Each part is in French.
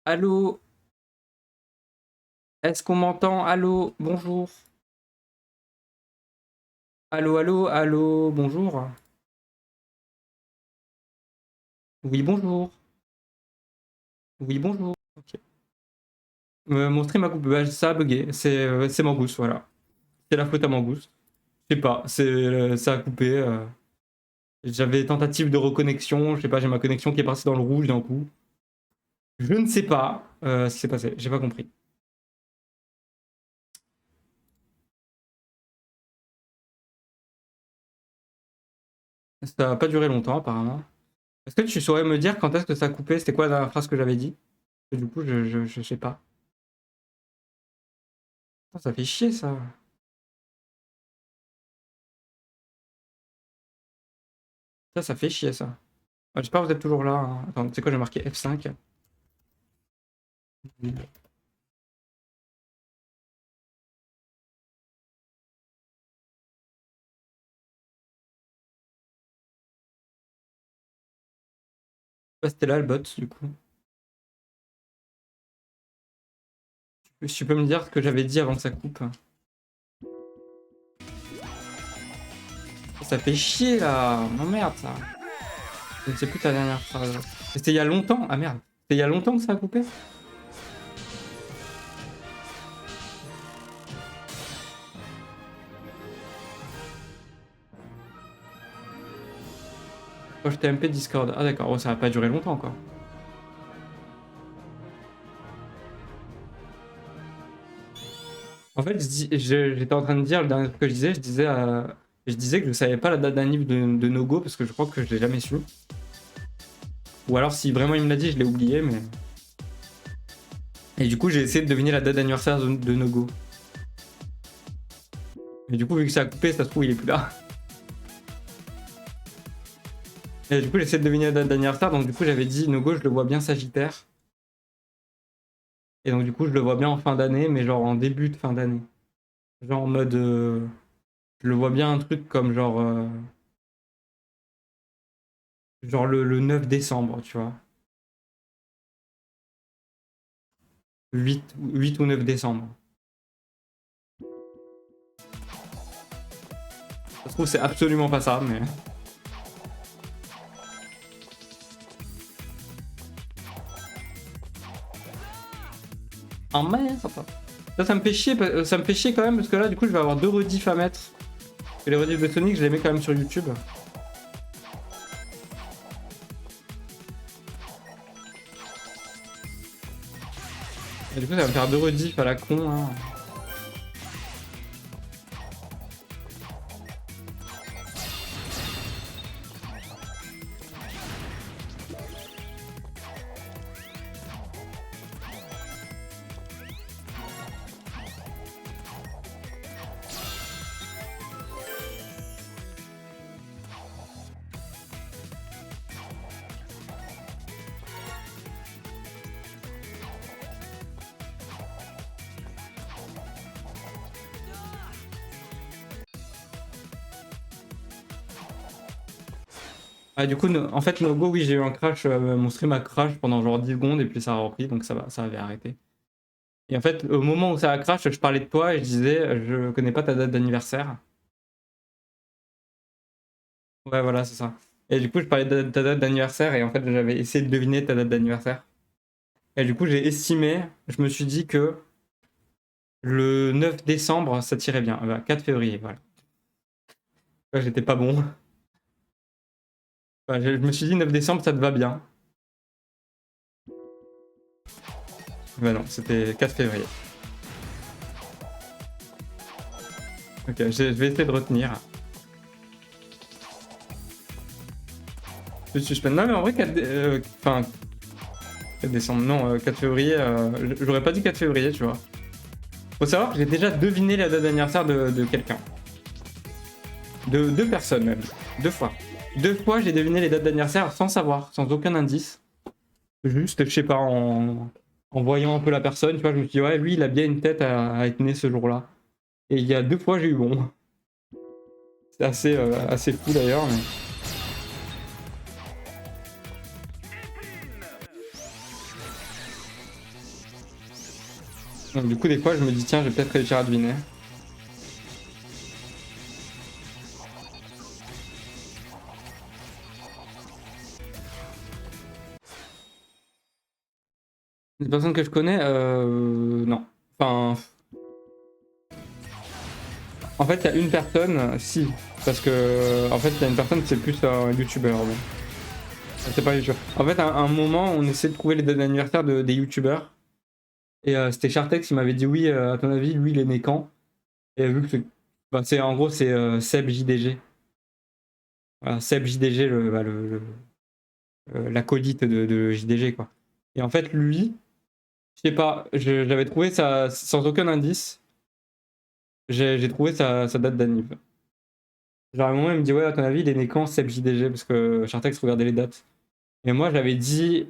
Allô? Est-ce qu'on m'entend? Allô? Bonjour. Allô, allô, allô, bonjour. Oui, bonjour. Oui, bonjour. Ok. Mon stream a coupé, bah, ça a bugué. C'est Mangouste, voilà. C'est la faute à Mangouste. Je sais pas, ça a coupé. J'avais tentative de reconnexion, je sais pas, j'ai ma connexion qui est partie dans le rouge d'un coup. Je ne sais pas ce qui s'est passé, j'ai pas compris. Ça a pas duré longtemps apparemment. Est-ce que tu saurais me dire quand est-ce que ça a coupé? C'était quoi la phrase que j'avais dit? Du coup, je sais pas. Ah, ça fait chier ça. Ça fait chier ça. J'espère que vous êtes toujours là, hein. Attends, tu sais quoi, j'ai marqué F5. C'était là le bot du coup. Tu peux me dire ce que j'avais dit avant que ça coupe? Ça fait chier là. Non merde ça. Je ne sais plus ta dernière phrase. C'était il y a longtemps. Ah merde. C'était il y a longtemps que ça a coupé? Quand j'étais MP Discord. Ah d'accord, oh, ça va pas duré longtemps quoi. En fait, j'étais en train de dire, le dernier truc que je disais que je savais pas la date d'anniv de Nogo parce que je crois que je l'ai jamais su. Ou alors si vraiment il me l'a dit, je l'ai oublié, mais. Et du coup, j'ai essayé de deviner la date d'anniversaire de Nogo. Et du coup, vu que ça a coupé, ça se trouve, il est plus là. Et du coup, j'essaie de deviner la date d'anniversaire, donc du coup, j'avais dit Nogo, je le vois bien Sagittaire. Et donc, du coup, je le vois bien en fin d'année, mais genre en début de fin d'année. Genre en mode. Je le vois bien un truc comme genre. Genre le 9 décembre, tu vois. 8 ou 9 décembre. Ça se trouve, c'est absolument pas ça, mais. Ah merde, ça me fait chier, ça me fait chier quand même, parce que là, du coup, je vais avoir 2 rediffs à mettre. Et les rediffs de Sonic, je les mets quand même sur YouTube. Et du coup, ça va me faire 2 rediffs à la con, hein. Ah, du coup, en fait, no go, oui, j'ai eu un crash. Mon stream a crash pendant genre 10 secondes et puis ça a repris, donc ça avait arrêté. Et en fait, au moment où ça a crash, je parlais de toi et je disais, je connais pas ta date d'anniversaire. Ouais, voilà, c'est ça. Et du coup, je parlais de ta date d'anniversaire et en fait, j'avais essayé de deviner ta date d'anniversaire. Et du coup, j'ai estimé, je me suis dit que le 9 décembre, ça tirait bien. 4 février, voilà. Ouais, j'étais pas bon. Ouais, je me suis dit 9 décembre, ça te va bien. Bah non, c'était 4 février. Ok, je vais essayer de retenir. Je suspends. Non, mais en vrai, 4 décembre, non, 4 février, j'aurais pas dit 4 février, tu vois. Faut savoir que j'ai déjà deviné la date d'anniversaire de quelqu'un. De 2 personnes même. 2 fois. 2 fois, j'ai deviné les dates d'anniversaire sans savoir, sans aucun indice. Juste, je sais pas, en voyant un peu la personne, tu vois, je me suis dit, ouais, lui, il a bien une tête à être né ce jour-là. Et il y a 2 fois, j'ai eu bon. C'est assez fou d'ailleurs, mais. Donc du coup, des fois, je me dis, tiens, je vais peut-être réussir à deviner. Des personnes que je connais, non. Enfin, en fait, il y a une personne, si. Parce que, en fait, il y a une personne, c'est plus un youtubeur. Bon. C'est pas un youtubeur. En fait, à un moment, on essayait de trouver les dates d'anniversaire des youtubeurs. Et c'était Chartex qui m'avait dit, oui, à ton avis, lui, il est né quand? Et vu que bah, c'est en gros, c'est Seb JDG. Voilà, Seb JDG, l'acolyte de JDG, quoi. Et en fait, lui, je sais pas, j'avais trouvé ça sans aucun indice. J'ai trouvé sa date d'anniv. Genre, à un moment, il me dit, ouais, à ton avis, il est né quand, Seb JDG? Parce que Chartex regardait les dates. Et moi, j'avais dit,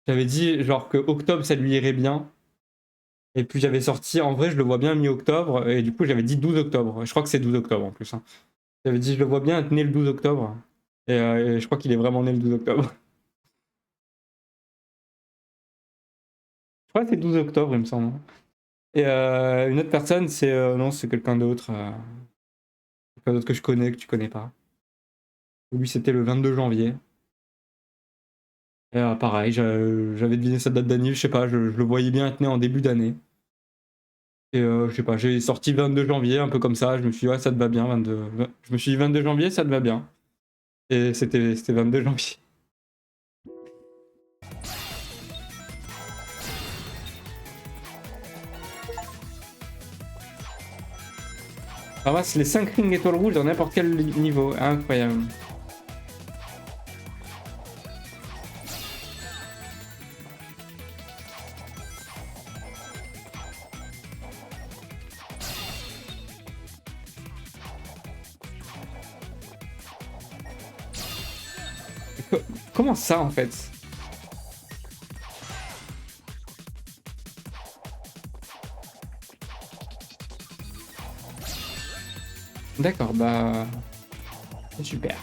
genre, que octobre, ça lui irait bien. Et puis, j'avais sorti, en vrai, je le vois bien mi-octobre. Et du coup, j'avais dit 12 octobre. Je crois que c'est 12 octobre en plus. Hein. J'avais dit, je le vois bien être né le 12 octobre. Et je crois qu'il est vraiment né le 12 octobre. Je crois que c'est 12 octobre, il me semble. Et une autre personne, c'est. Non, c'est quelqu'un d'autre. Quelqu'un d'autre que je connais, que tu connais pas. Lui, c'était le 22 janvier. Et pareil, j'avais deviné sa date d'année, je sais pas, je le voyais bien être né en début d'année. Et je sais pas, j'ai sorti 22 janvier, un peu comme ça, je me suis dit, ouais, ça te va bien, 22. Je me suis dit 22 janvier, ça te va bien. Et c'était 22 janvier. Ramasse les 5 rings étoiles rouges dans n'importe quel niveau, incroyable. Comment ça en fait? D'accord, bah. C'est super.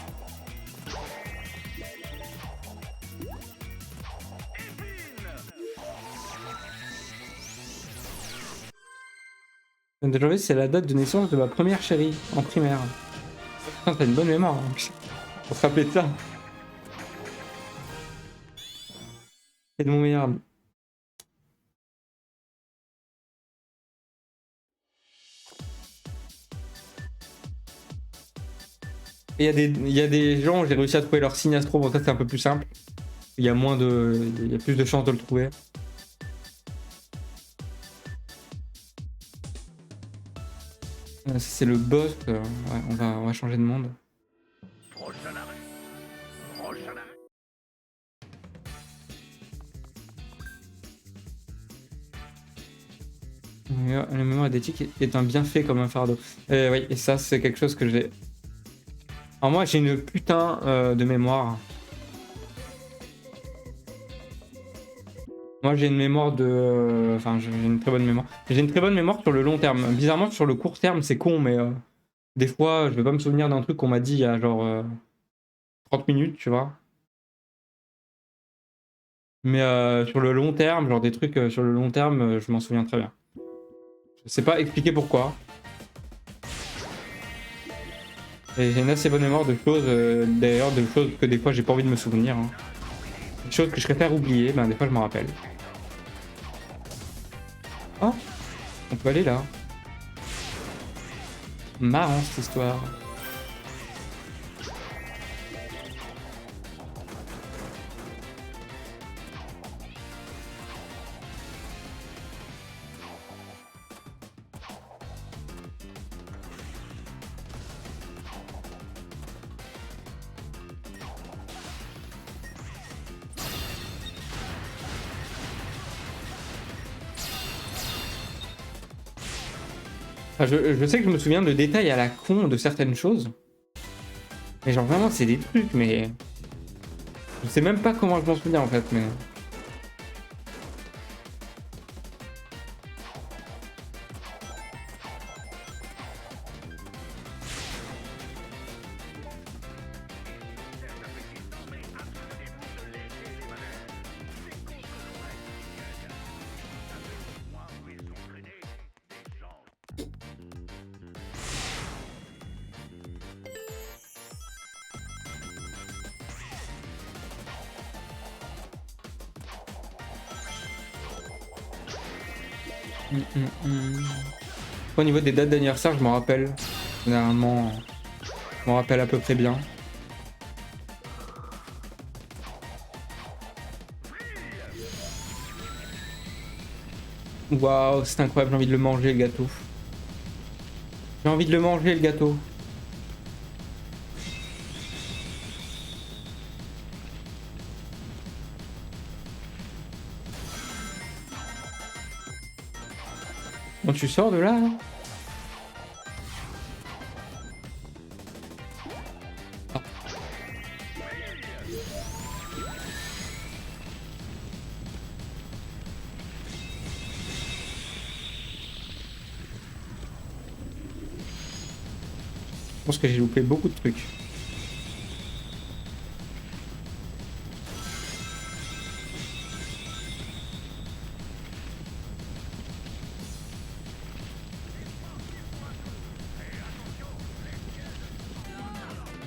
Le 22 janvier, c'est la date de naissance de ma première chérie en primaire. Putain, t'as une bonne mémoire en plus. Pour se rappeler de ça. C'est de mon meilleur ami. Et il y a des gens, j'ai réussi à trouver leur signe astro, bon ça c'est un peu plus simple. Il y a il y a plus de chances de le trouver. C'est le boss, ouais, on va changer de monde. La mémoire éthique est un bienfait comme un fardeau. Oui, et ça c'est quelque chose que j'ai. Alors moi j'ai une putain de mémoire. Moi j'ai une mémoire de. Enfin j'ai une très bonne mémoire. J'ai une très bonne mémoire sur le long terme. Bizarrement sur le court terme c'est con mais des fois je vais pas me souvenir d'un truc qu'on m'a dit il y a genre 30 minutes tu vois. Mais sur le long terme, genre des trucs sur le long terme, je m'en souviens très bien. Je sais pas expliquer pourquoi. Et j'ai une assez bonne mémoire de choses, d'ailleurs, de choses que des fois j'ai pas envie de me souvenir. Hein. Des choses que je préfère oublier, ben des fois je m'en rappelle. Oh, on peut aller là. Marrant cette histoire. Enfin, je sais que je me souviens de détails à la con de certaines choses. Mais genre vraiment c'est des trucs, mais. Je sais même pas comment je m'en souviens en fait, mais. Au niveau des dates d'anniversaire, je m'en rappelle. Généralement, je m'en rappelle à peu près bien. Waouh, c'est incroyable, j'ai envie de le manger, le gâteau. J'ai envie de le manger, le gâteau. Bon, tu sors de là, hein? Ah. Je pense que j'ai loupé beaucoup de trucs.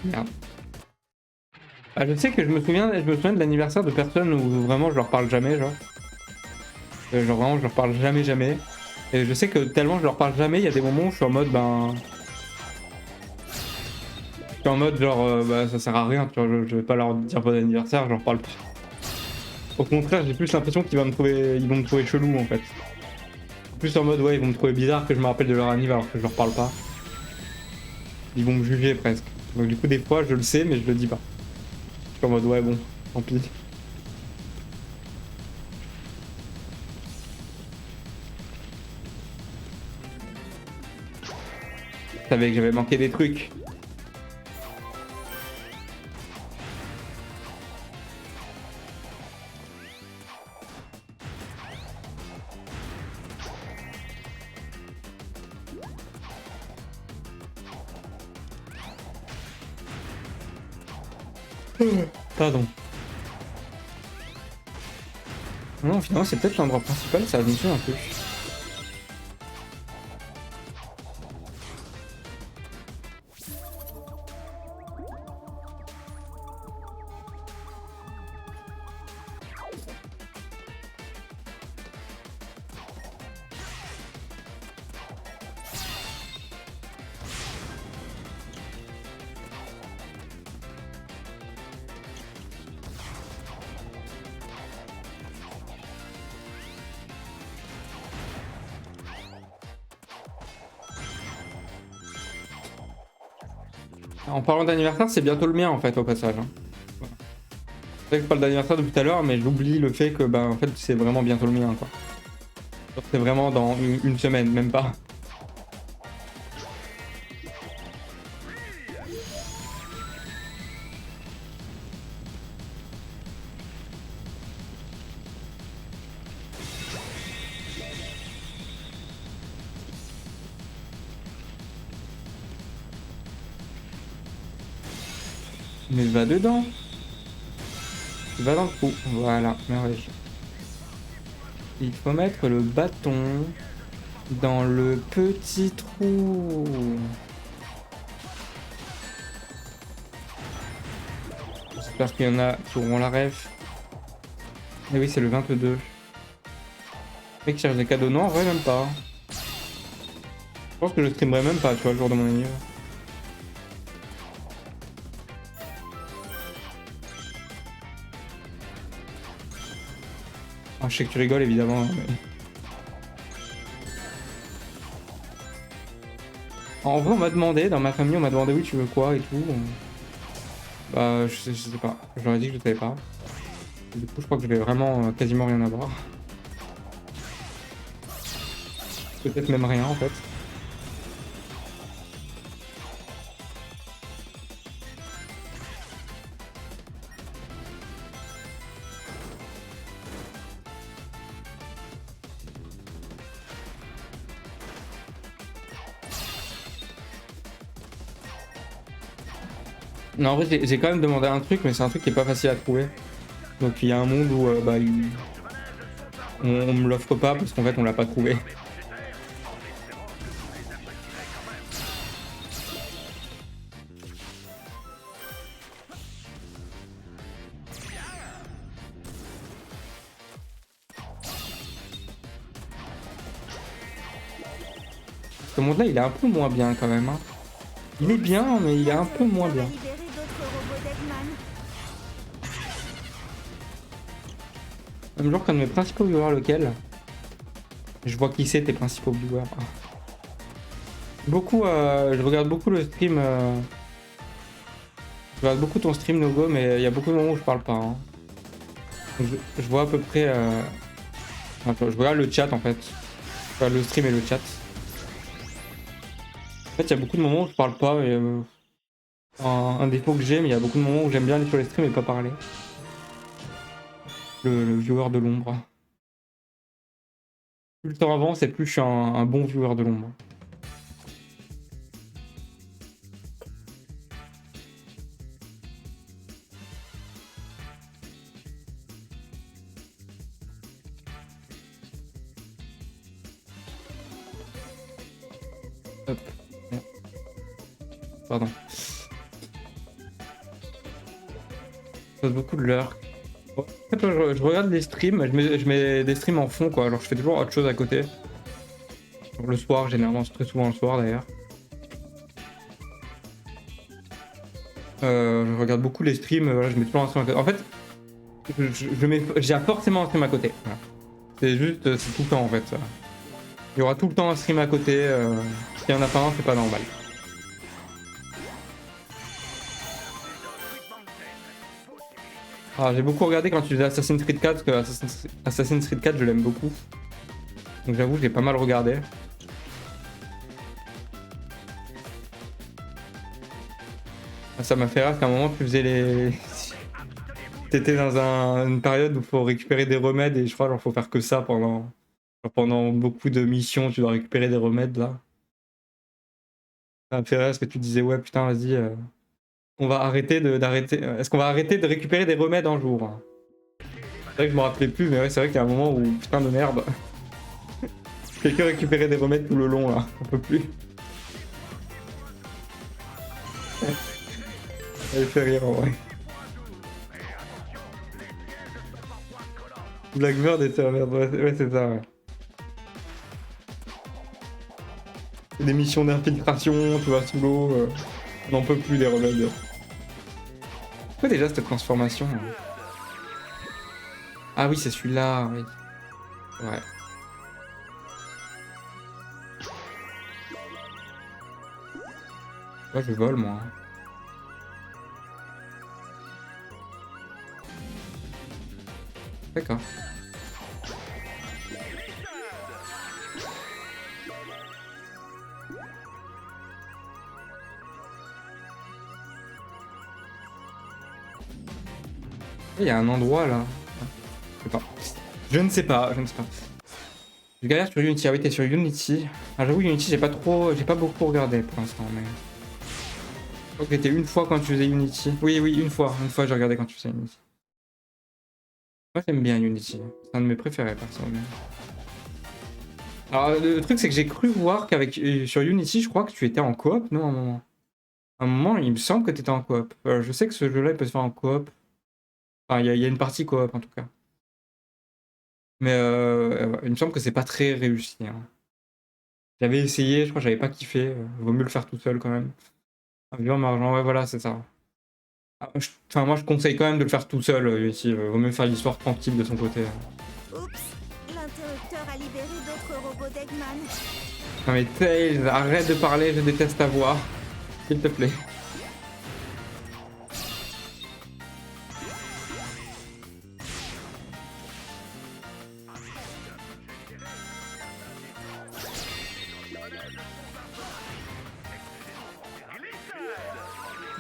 Merde. Ah, je sais que je me souviens de l'anniversaire de personnes où vraiment je leur parle jamais, genre. Genre vraiment je leur parle jamais jamais. Et je sais que tellement je leur parle jamais, il y a des moments où je suis en mode ben... Je suis en mode genre bah ça sert à rien, tu vois, je vais pas leur dire bon anniversaire, je leur parle pas. Au contraire, j'ai plus l'impression qu'ils vont me trouver chelou en fait. Plus en mode ouais, ils vont me trouver bizarre que je me rappelle de leur anniversaire alors que je leur parle pas. Ils vont me juger presque. Donc du coup des fois je le sais mais je le dis pas. Je suis en mode ouais bon, tant pis. Je savais que j'avais manqué des trucs. Pardon. Non, finalement, c'est peut-être l'endroit principal, ça me fait un peu. En parlant d'anniversaire, c'est bientôt le mien en fait, au passage. Hein. Voilà. C'est vrai que je parle d'anniversaire depuis tout à l'heure, mais j'oublie le fait que bah en fait c'est vraiment bientôt le mien quoi. C'est vraiment dans une semaine, même pas. Mais va dedans. Va dans le trou. Voilà, merveilleux. Il faut mettre le bâton dans le petit trou. J'espère qu'il y en a qui auront la ref. Et oui, c'est le 22. Le mec cherche des cadeaux. Non, en vrai, même pas. Je pense que je streamerai même pas, tu vois, le jour de mon anniversaire. Ah, je sais que tu rigoles, évidemment. Mais... En vrai, on m'a demandé, dans ma famille, on m'a demandé oui, tu veux quoi et tout. Bah, je sais pas. Je leur ai dit que je savais pas. Et du coup, je crois que je vais vraiment quasiment rien avoir. Peut-être même rien, en fait. Non, en vrai, j'ai quand même demandé un truc, mais c'est un truc qui est pas facile à trouver. Donc, il y a un monde où bah, on me l'offre pas parce qu'en fait, on l'a pas trouvé. monde-là, il est un peu moins bien quand même. Hein. Il est bien, mais il est un peu moins bien. Même genre comme mes principaux viewers, lequel? Je vois qui c'est tes principaux viewers. Beaucoup, je regarde beaucoup le stream. Je regarde beaucoup ton stream Nogo, mais il y a beaucoup de moments où je parle pas. Hein. Je vois à peu près. Enfin, je regarde le chat en fait. Je regarde le stream et le chat. En fait, il y a beaucoup de moments où je parle pas. Et, un défaut que j'ai, mais il y a beaucoup de moments où j'aime bien aller sur les streams et pas parler. Le viewer de l'ombre. Plus le temps avance et plus je suis un bon viewer de l'ombre. Hop. Pardon. Ça passe beaucoup de l'heure. En fait, je regarde les streams, je mets des streams en fond quoi, alors je fais toujours autre chose à côté. Genre le soir, généralement, c'est très souvent le soir d'ailleurs. Je regarde beaucoup les streams, voilà, je mets toujours un stream à côté. En fait, j'ai forcément un stream à côté. Voilà. C'est juste, c'est tout le temps en fait. Il y aura tout le temps un stream à côté. S'il y en a pas un, c'est pas normal. Ah, j'ai beaucoup regardé quand tu faisais Assassin's Creed 4, parce que Assassin's Creed 4, je l'aime beaucoup. Donc j'avoue, j'ai pas mal regardé. Ça m'a fait rire qu'à un moment, tu faisais les... T'étais dans une période où il faut récupérer des remèdes et je crois qu'il faut faire que ça pendant beaucoup de missions, tu dois récupérer des remèdes là. Ça m'a fait rire parce que tu disais ouais putain vas-y, on va arrêter d'arrêter. Est-ce qu'on va arrêter de récupérer des remèdes un jour? C'est vrai que je me rappelais plus, mais ouais c'est vrai qu'il y a un moment où putain de merde. Quelqu'un récupérait des remèdes tout le long là, on peut plus. Elle fait rire en vrai. Blackbird était un merde, ouais c'est ça ouais. Des missions d'infiltration, tu vois, sous l'eau. On n'en peut plus des remèdes. Quoi déjà cette transformation hein. Ah oui, c'est celui-là, oui. Ouais. Moi je vole moi. D'accord. Il y a un endroit là. Je sais pas. Je ne sais pas, je ne sais pas. Je galère sur Unity. Ah oui, t'es sur Unity. Ah j'avoue Unity, j'ai pas beaucoup regardé pour l'instant, mais. Je crois que t'étais une fois quand tu faisais Unity. Oui, une fois j'ai regardé quand tu faisais Unity. Moi j'aime bien Unity. C'est un de mes préférés personnellement. Alors le truc c'est que j'ai cru voir qu'avec sur Unity, je crois que tu étais en coop, non, à un moment. À un moment, il me semble que t'étais en coop. Je sais que ce jeu-là, il peut se faire en coop. Enfin, il y a une partie coop en tout cas. Mais il me semble que c'est pas très réussi. Hein. J'avais essayé, je crois que j'avais pas kiffé. Vaut mieux le faire tout seul quand même. Un vieux en argent, ouais, voilà, c'est ça. Enfin, moi je conseille quand même de le faire tout seul ici. Vaut mieux faire l'histoire tranquille de son côté. Oups, l'interrupteur a libéré d'autres robots d'Eggman. Non mais Tails, arrête de parler, je déteste ta voix. S'il te plaît.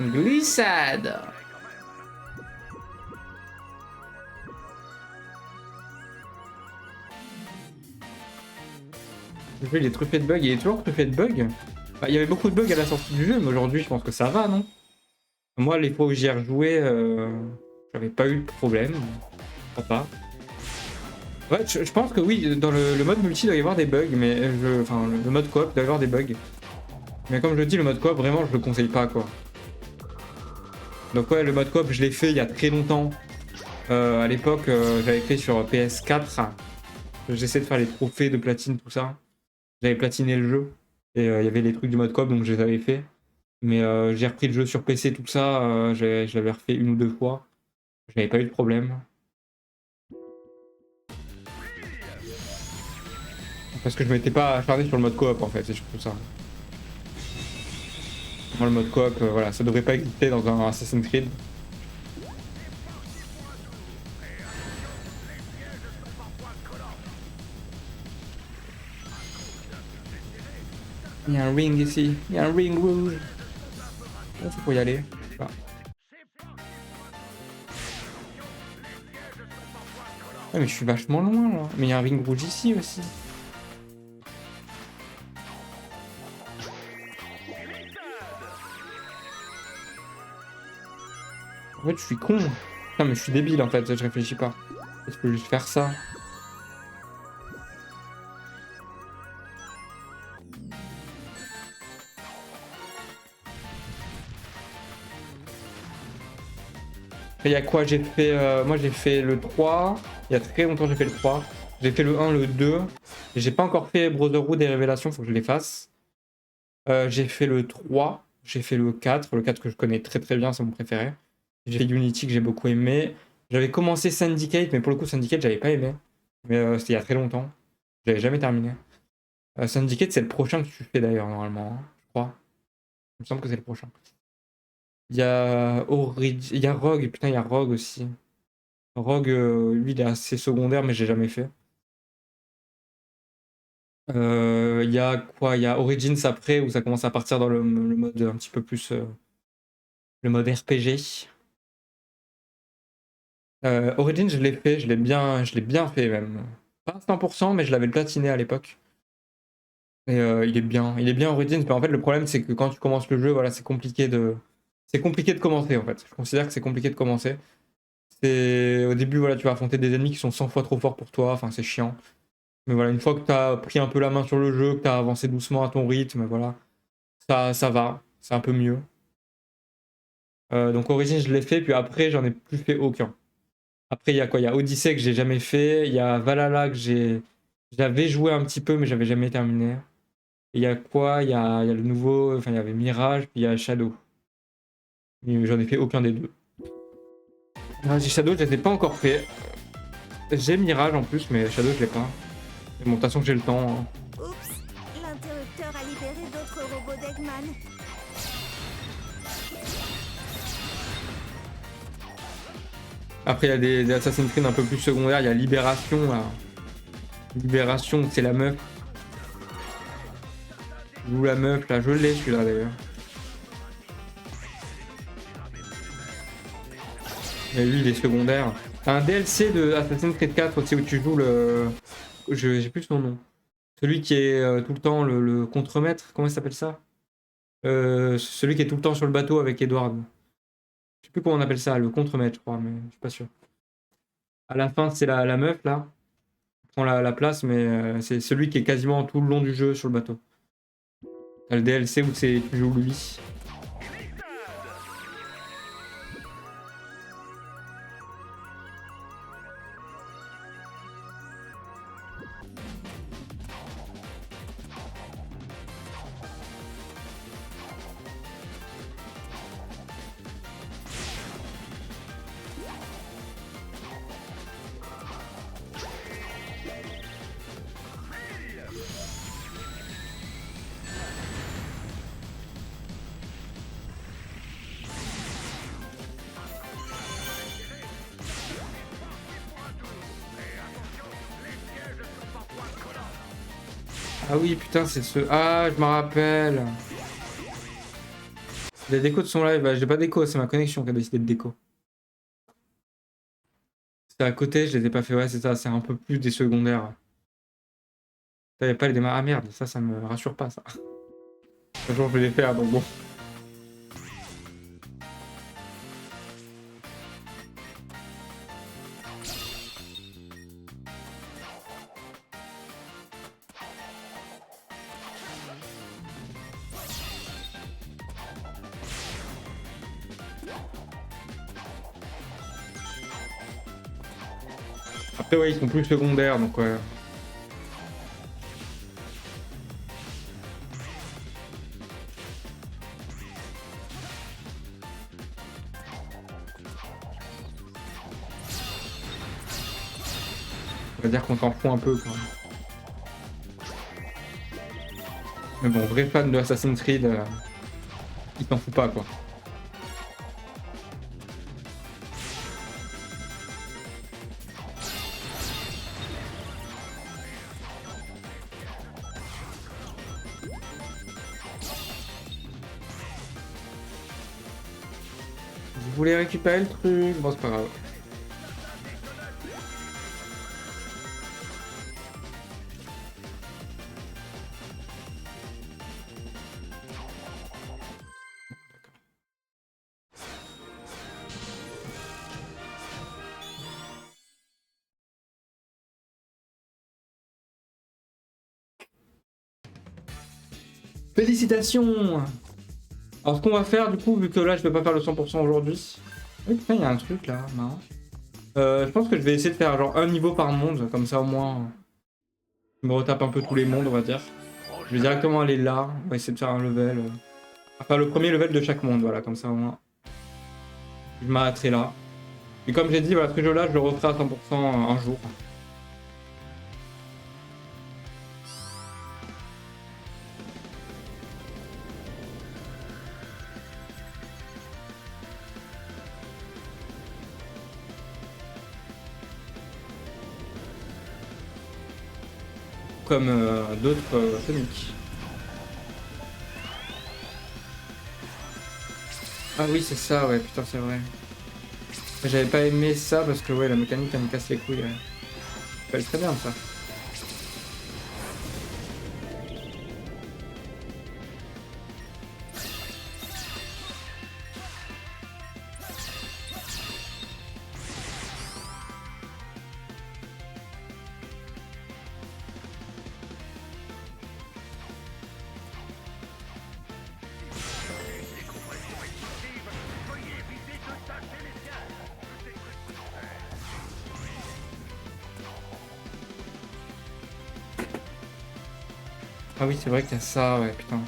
Glissade. Le jeu il est truffé de bugs, il est toujours truffé de bugs. Bah, il y avait beaucoup de bugs à la sortie du jeu, mais aujourd'hui je pense que ça va, non? Moi les fois où j'y ai rejoué, j'avais pas eu de problème. Je crois pas. Ouais, je pense que oui, dans le mode multi il doit y avoir des bugs, mais enfin le mode coop il doit y avoir des bugs. Mais comme je dis, le mode coop vraiment je le conseille pas quoi. Donc ouais, le mode coop, je l'ai fait il y a très longtemps. À l'époque, j'avais fait sur PS4. J'essaie de faire les trophées de platine, tout ça. J'avais platiné le jeu. Et il y avait les trucs du mode coop, donc je les avais fait. Mais j'ai repris le jeu sur PC, tout ça, je l'avais refait 1 ou 2 fois. Je n'avais pas eu de problème. Parce que je m'étais pas acharné sur le mode coop en fait, c'est surtout ça. Moi le mode coop, voilà, ça devrait pas exister dans un Assassin's Creed. Il y a un ring ici, il y a un ring rouge. Bon, c'est pour y aller. Voilà. Ouais, mais je suis vachement loin là. Mais il y a un ring rouge ici aussi. En fait, je suis con. Non, mais je suis débile en fait, je réfléchis pas. Je peux juste faire ça. Après, il y a quoi? J'ai fait. Moi, j'ai fait le 3. Il y a très longtemps, j'ai fait le 3. J'ai fait le 1, le 2. Et j'ai pas encore fait Brotherhood et Révélation, faut que je les fasse. J'ai fait le 3. J'ai fait le 4. Le 4 que je connais très très bien, c'est mon préféré. J'ai fait Unity que j'ai beaucoup aimé. J'avais commencé Syndicate, mais pour le coup, Syndicate, j'avais pas aimé. Mais c'était il y a très longtemps. J'avais jamais terminé. Syndicate, c'est le prochain que tu fais d'ailleurs, normalement, hein, je crois. Il me semble que c'est le prochain. Il y a il y a Rogue, putain, il y a Rogue aussi. Rogue, lui, il est assez secondaire, mais j'ai jamais fait. Il y a quoi? Il y a Origins après, où ça commence à partir dans le mode un petit peu plus. Le mode RPG. Origins, je l'ai fait, je l'ai bien fait même. Pas à 100%, mais je l'avais platiné à l'époque. Et il est bien Origins, mais en fait, le problème, c'est que quand tu commences le jeu, voilà, c'est compliqué de commencer en fait. Je considère que c'est compliqué de commencer. C'est au début, voilà, tu vas affronter des ennemis qui sont 100 fois trop forts pour toi, enfin, c'est chiant. Mais voilà, une fois que tu as pris un peu la main sur le jeu, que tu as avancé doucement à ton rythme, voilà, ça va, c'est un peu mieux. Donc Origins, je l'ai fait, puis après, j'en ai plus fait aucun. Après, il y a quoi? Il y a Odyssey que j'ai jamais fait, il y a Valhalla que j'avais joué un petit peu, mais j'avais jamais terminé. Et il y a quoi? Il y a le nouveau, enfin, il y avait Mirage, puis il y a Shadow. Mais j'en ai fait aucun des deux. Mirage et Shadow, je les ai pas encore fait. J'ai Mirage en plus, mais Shadow, je l'ai pas. Mais bon, de toute façon, j'ai le temps, hein. Oups, l'interrupteur a libéré d'autres robots d'Eggman. Après, il y a des Assassin's Creed un peu plus secondaires. Il y a Libération, là. Libération, c'est la meuf. Où la meuf, là, je l'ai celui-là d'ailleurs. Mais lui, il est secondaire. T'as un DLC de Assassin's Creed 4 aussi où tu joues le. J'ai plus son nom. Celui qui est tout le temps le contremaître, comment il s'appelle ça? Celui qui est tout le temps sur le bateau avec Edward. Je sais plus comment on appelle ça, le contremaître, je crois, mais je suis pas sûr. À la fin, c'est la meuf là, qui prend la place, mais c'est celui qui est quasiment tout le long du jeu sur le bateau. T'as le DLC où tu joues lui. Ah oui, putain, c'est ce. Ah, je me rappelle. Les décos de son live, bah, j'ai pas déco, c'est ma connexion qui a décidé de déco. C'était à côté, je les ai pas fait. Ouais, c'est ça, c'est un peu plus des secondaires. T'avais pas les démarres. Ah merde, ça me rassure pas, ça. Un jour, je vais les faire, donc bon. Après, ouais, ils sont plus secondaires, donc ouais. On va dire qu'on s'en fout un peu quoi. Mais bon, vrai fan de Assassin's Creed, il s'en fout pas quoi. Vous voulez récupérer le truc? Bon, c'est pas grave. Félicitations! Alors ce qu'on va faire du coup, vu que là je peux pas faire le 100% aujourd'hui. Oui putain, il y a un truc là, marrant. Je pense que je vais essayer de faire genre un niveau par monde, comme ça au moins je me retape un peu tous les mondes on va dire. Je vais directement aller là, on va essayer de faire un level. Enfin le premier level de chaque monde, voilà, comme ça au moins. Je m'arrêterai là. Et comme j'ai dit, voilà, ce jeu là je le referai à 100% un jour. Comme d'autres Sonic. Ah oui c'est ça, ouais, putain c'est vrai. J'avais pas aimé ça parce que ouais la mécanique elle me casse les couilles. Ouais. Ça fait très bien ça. Ah oui c'est vrai qu'il y a ça, ouais putain.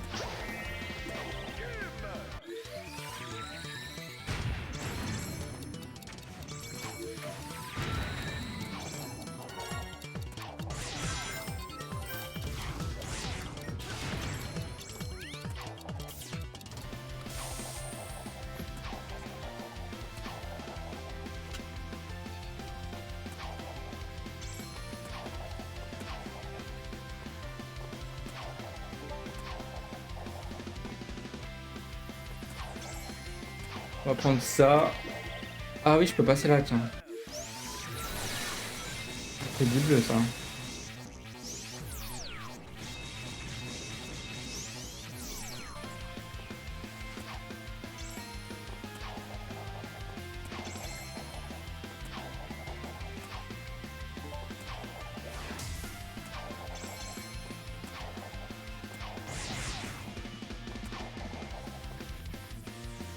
On va prendre ça. Ah oui, je peux passer là, tiens. C'est du bleu, ça.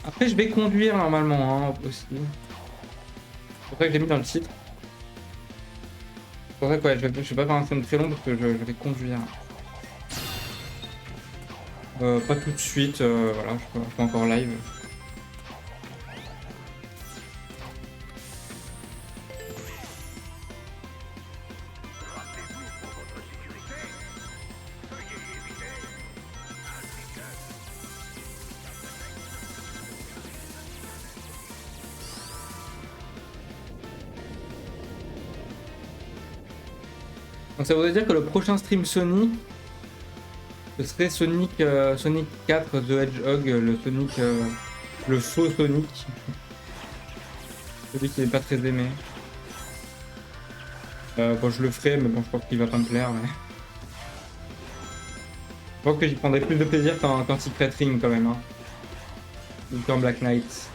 Après, je vais conduire normalement, hein, aussi. C'est pour ça que j'ai mis dans le titre. C'est pour ça que ouais, je vais pas faire un film très long parce que je vais conduire. Pas tout de suite, voilà, je suis encore live. Donc ça voudrait dire que le prochain stream Sonic, ce serait Sonic, Sonic 4 The Hedgehog, le Sonic, le faux Sonic. Celui qui n'est pas très aimé. Bon je le ferai mais bon je pense qu'il va pas me plaire mais... Je pense que j'y prendrai plus de plaisir qu'en Secret Ring quand même. Hein. Ou qu'en Black Knight.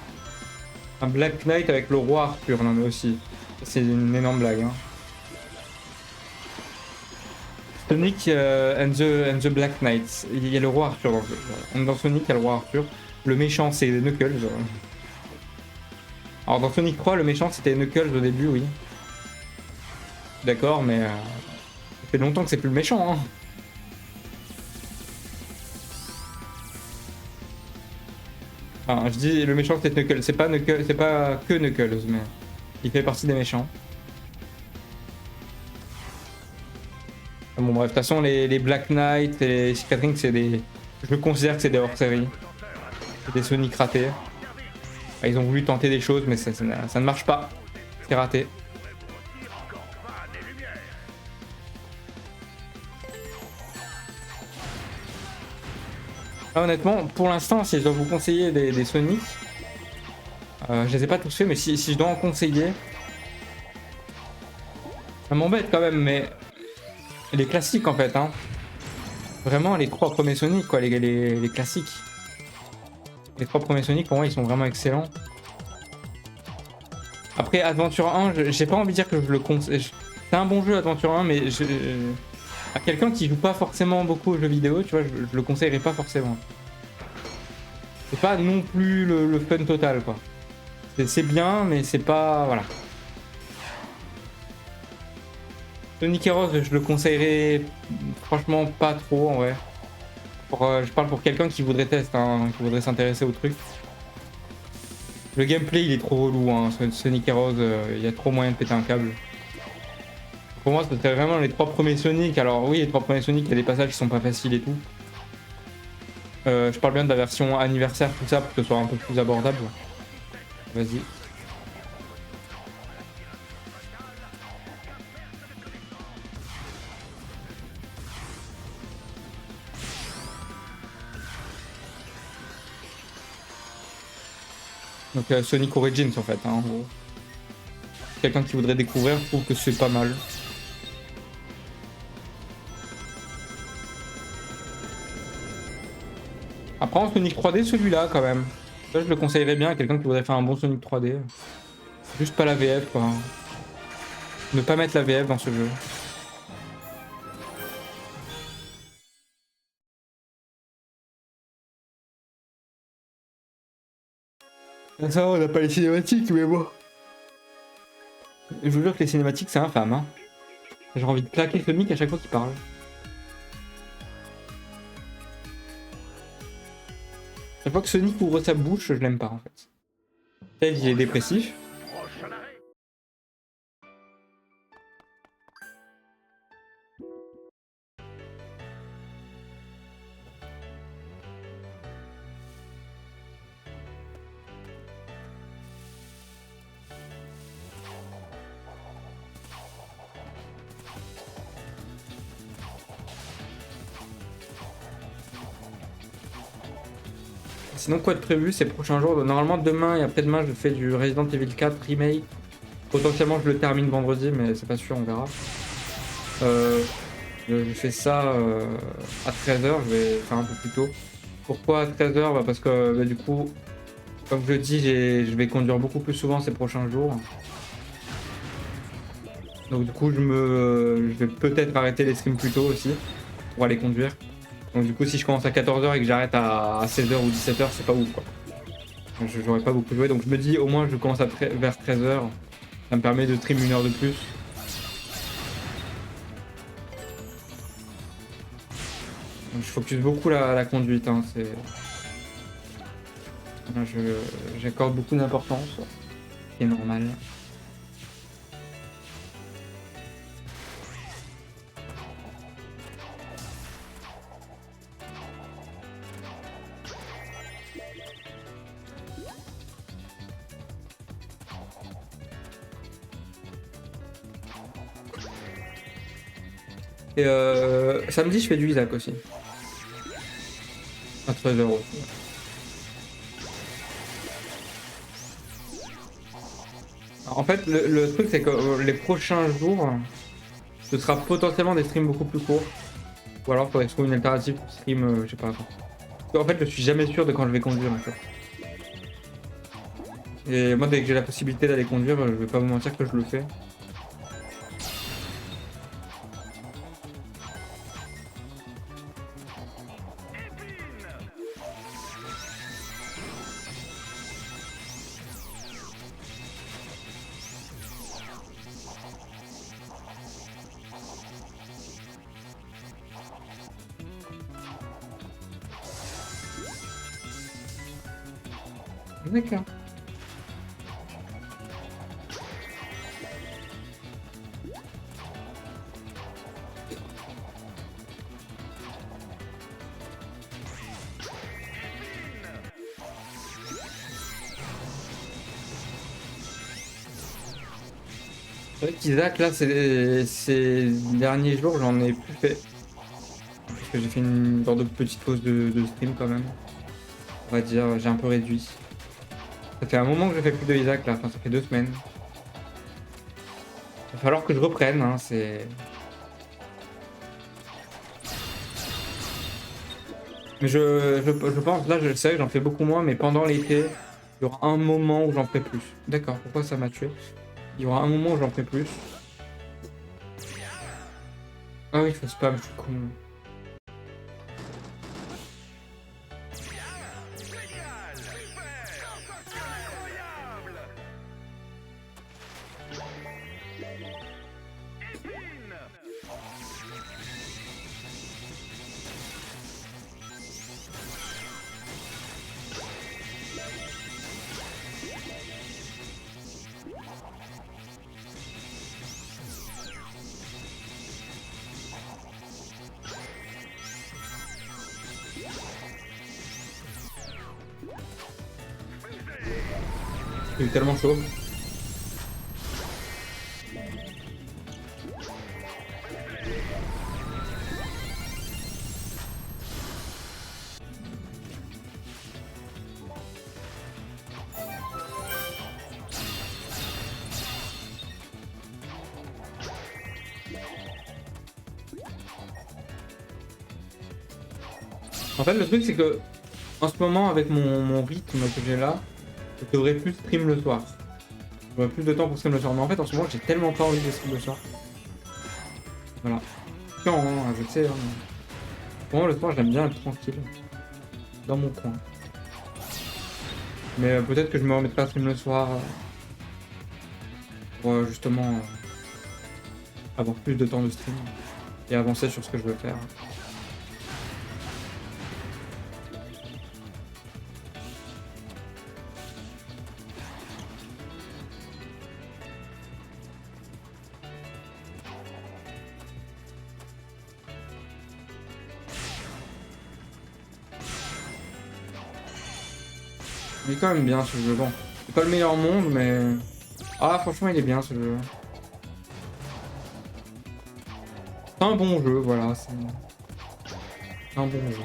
Un Black Knight avec le roi Arthur, non mais aussi. C'est une énorme blague. Hein. Sonic and the Black Knight. Il y a le roi Arthur dans le jeu. Dans Sonic, il y a le roi Arthur. Le méchant, c'est Knuckles. Alors dans Sonic 3, le méchant, c'était Knuckles au début, oui. D'accord, mais... ça fait longtemps que c'est plus le méchant, hein. Enfin, je dis le méchant c'est Knuckles, c'est pas que Knuckles, mais il fait partie des méchants. Bon bref, de toute façon les Black Knight et les Secret Rings c'est des... Je considère que c'est des hors-série. C'est des Sonic ratés. Ils ont voulu tenter des choses mais ça ne marche pas. C'est raté. Là, honnêtement, pour l'instant, si je dois vous conseiller des Sonic, je les ai pas tous faits, mais si je dois en conseiller, ça m'embête quand même, mais les classiques en fait, hein. Vraiment les 3 premiers Sonic, quoi, les classiques. Les 3 premiers Sonic, pour moi, ils sont vraiment excellents. Après, Adventure 1, j'ai pas envie de dire que je le conseille. C'est un bon jeu, Adventure 1, mais à quelqu'un qui joue pas forcément beaucoup aux jeux vidéo, tu vois, je le conseillerais pas forcément. C'est pas non plus le fun total, quoi. C'est bien, mais c'est pas... Voilà. Sonic Heroes, je le conseillerais franchement pas trop, en vrai. Je parle pour quelqu'un qui voudrait tester, hein, qui voudrait s'intéresser au truc. Le gameplay, il est trop relou, hein. Sonic Heroes, il y a trop moyen de péter un câble. Pour moi, c'était vraiment les 3 premiers Sonic. Alors oui, les 3 premiers Sonic, il y a des passages qui sont pas faciles et tout. Je parle bien de la version anniversaire, tout ça, pour que ce soit un peu plus abordable. Vas-y. Donc Sonic Origins en fait, hein, en gros. Quelqu'un qui voudrait découvrir, je trouve que c'est pas mal. Après en Sonic 3D, celui-là quand même. Ça, je le conseillerais bien à quelqu'un qui voudrait faire un bon Sonic 3D. Juste pas la VF, quoi. Ne pas mettre la VF dans ce jeu. Ça, on n'a pas les cinématiques, mais bon. Je vous jure que les cinématiques, c'est infâme, hein. J'ai envie de claquer Sonic à chaque fois qu'il parle. Chaque fois que Sonic ouvre sa bouche, je l'aime pas en fait. Tails, il est dépressif. Sinon, quoi de prévu ces prochains jours? Normalement, demain et après-demain, je fais du Resident Evil 4 Remake. Potentiellement, je le termine vendredi, mais c'est pas sûr, on verra. Je fais ça à 13h, je vais faire un peu plus tôt. Pourquoi à 13h? Bah parce que du coup, comme je le dis, je vais conduire beaucoup plus souvent ces prochains jours. Donc du coup, je vais peut-être arrêter les streams plus tôt aussi, pour aller conduire. Donc du coup, si je commence à 14h et que j'arrête à 16h ou 17h, c'est pas ouf, quoi. J'aurais pas beaucoup joué, donc je me dis au moins je commence vers 13h. Ça me permet de stream 1 heure de plus. Donc je focus beaucoup la conduite, hein, j'accorde beaucoup d'importance, ce qui est normal. Et samedi, je fais du Isaac aussi. À 13h aussi. En fait, le truc, c'est que les prochains jours, ce sera potentiellement des streams beaucoup plus courts. Ou alors, faudrait trouver une alternative pour stream, je sais pas. En fait, je suis jamais sûr de quand je vais conduire, en fait. Et moi, dès que j'ai la possibilité d'aller conduire, je vais pas vous mentir que je le fais. D'accord. C'est vrai qu'Isaac, là, ces derniers jours, j'en ai plus fait. Parce que j'ai fait une sorte de petite pause de stream quand même. On va dire, j'ai un peu réduit. Ça fait un moment que je fais plus de Isaac là, enfin ça fait 2 semaines. Il va falloir que je reprenne, hein, c'est... Mais je pense, là je sais que j'en fais beaucoup moins, mais pendant l'été, il y aura un moment où j'en ferai plus. D'accord, pourquoi ça m'a tué? Il y aura un moment où j'en ferai plus. Ah oui, il faut spam, je suis con. J'ai eu tellement chaud. En fait, le truc, c'est que en ce moment, avec mon rythme que j'ai là, je devrais plus stream le soir. J'aurais plus de temps pour stream le soir. Mais en fait, en ce moment, j'ai tellement pas envie de stream le soir. Voilà. Chiant, hein, je sais. Hein. Pour moi, le soir, j'aime bien être tranquille. Dans mon coin. Mais peut-être que je me remettrai à stream le soir. Pour justement avoir plus de temps de stream. Et avancer sur ce que je veux faire. Il est quand même bien ce jeu. Bon, c'est pas le meilleur monde, mais... Ah, franchement, il est bien ce jeu. C'est un bon jeu, voilà. C'est un bon jeu.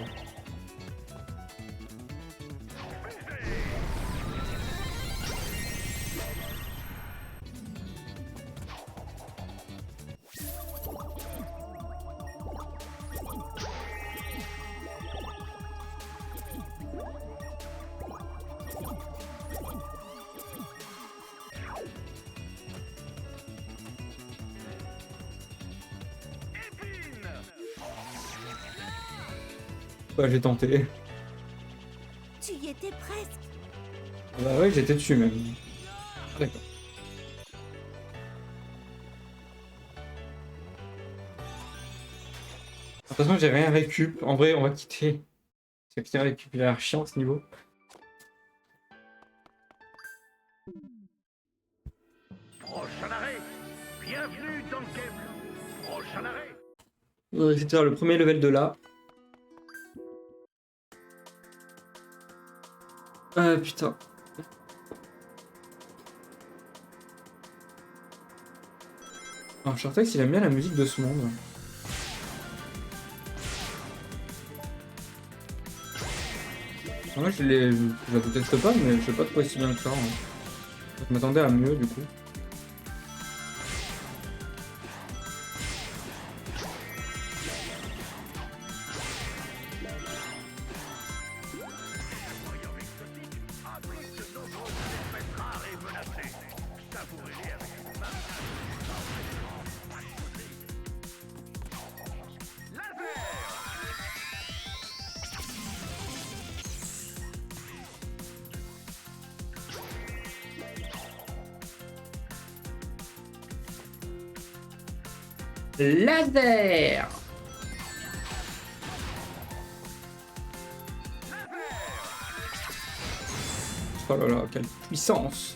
Ouais, j'ai tenté. Tu y étais presque. Ah bah ouais, j'étais dessus même. Ah, d'accord. De toute façon, j'ai rien récup. En vrai, on va quitter. C'est que récup, il a l'air chiant ce niveau. Prochain arrêt. Bienvenue dans le game. Prochain arrêt. On va essayer de faire le premier level de là. Ah putain. Alors, Shartex, il aime bien la musique de ce monde. Moi, je la déteste pas, mais je sais pas trop si bien que ça. Hein. Je m'attendais à mieux, du coup. Laser! Oh là là, quelle puissance!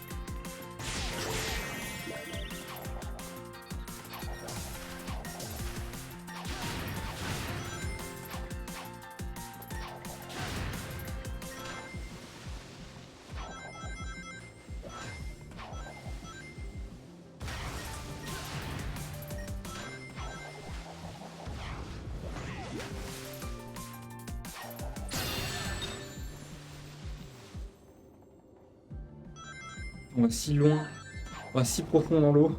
On va si loin, on va si profond dans l'eau.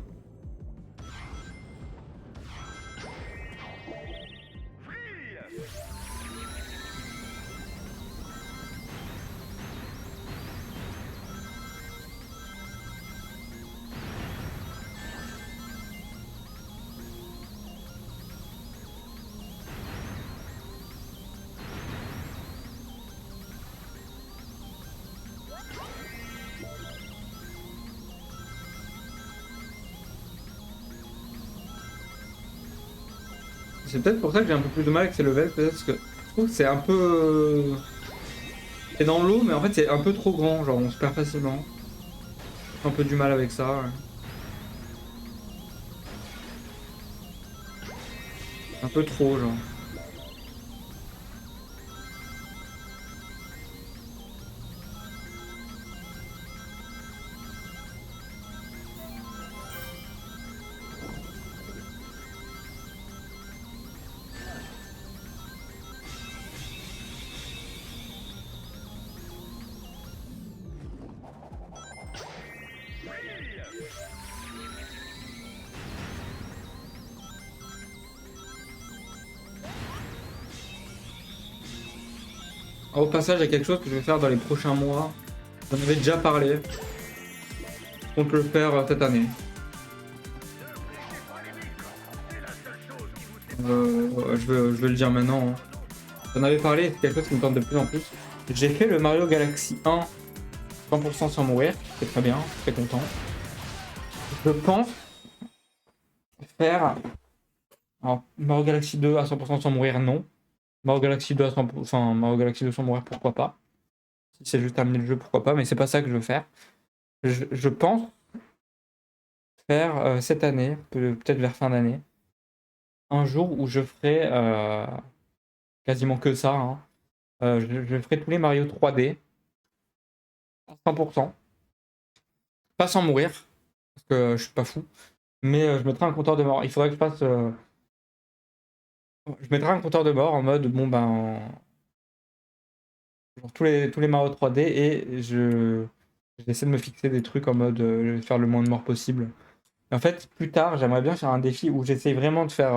C'est peut-être pour ça que j'ai un peu plus de mal avec ces levels, peut-être parce que je trouve que c'est un peu... C'est dans l'eau, mais en fait c'est un peu trop grand, genre on se perd facilement. J'ai un peu du mal avec ça. Ouais. Un peu trop, genre. Au passage, il y a quelque chose que je vais faire dans les prochains mois. J'en avais déjà parlé. On peut le faire cette année. Je vais le dire maintenant. Hein. J'en avais parlé, c'est quelque chose qui me tente de plus en plus. J'ai fait le Mario Galaxy 1 100% sans mourir, c'est très bien, très content. Je pense faire alors, Mario Galaxy 2 à 100% sans mourir, non. Mario Galaxy 2 à 100%, enfin Mario Galaxy 2 sans mourir, pourquoi pas. Si c'est juste terminer le jeu, pourquoi pas, mais c'est pas ça que je veux faire. Je pense faire cette année, peut-être vers fin d'année, un jour où je ferai quasiment que ça. Hein. Je ferai tous les Mario 3D à 100%. Pas sans mourir, parce que je suis pas fou. Mais je mettrai un compteur de mort. Il faudrait que je fasse... Je mettrai un compteur de mort en mode, bon ben... Genre tous les Mario 3D et j'essaie de me fixer des trucs en mode je vais faire le moins de morts possible. Et en fait, plus tard, j'aimerais bien faire un défi où j'essaie vraiment de faire...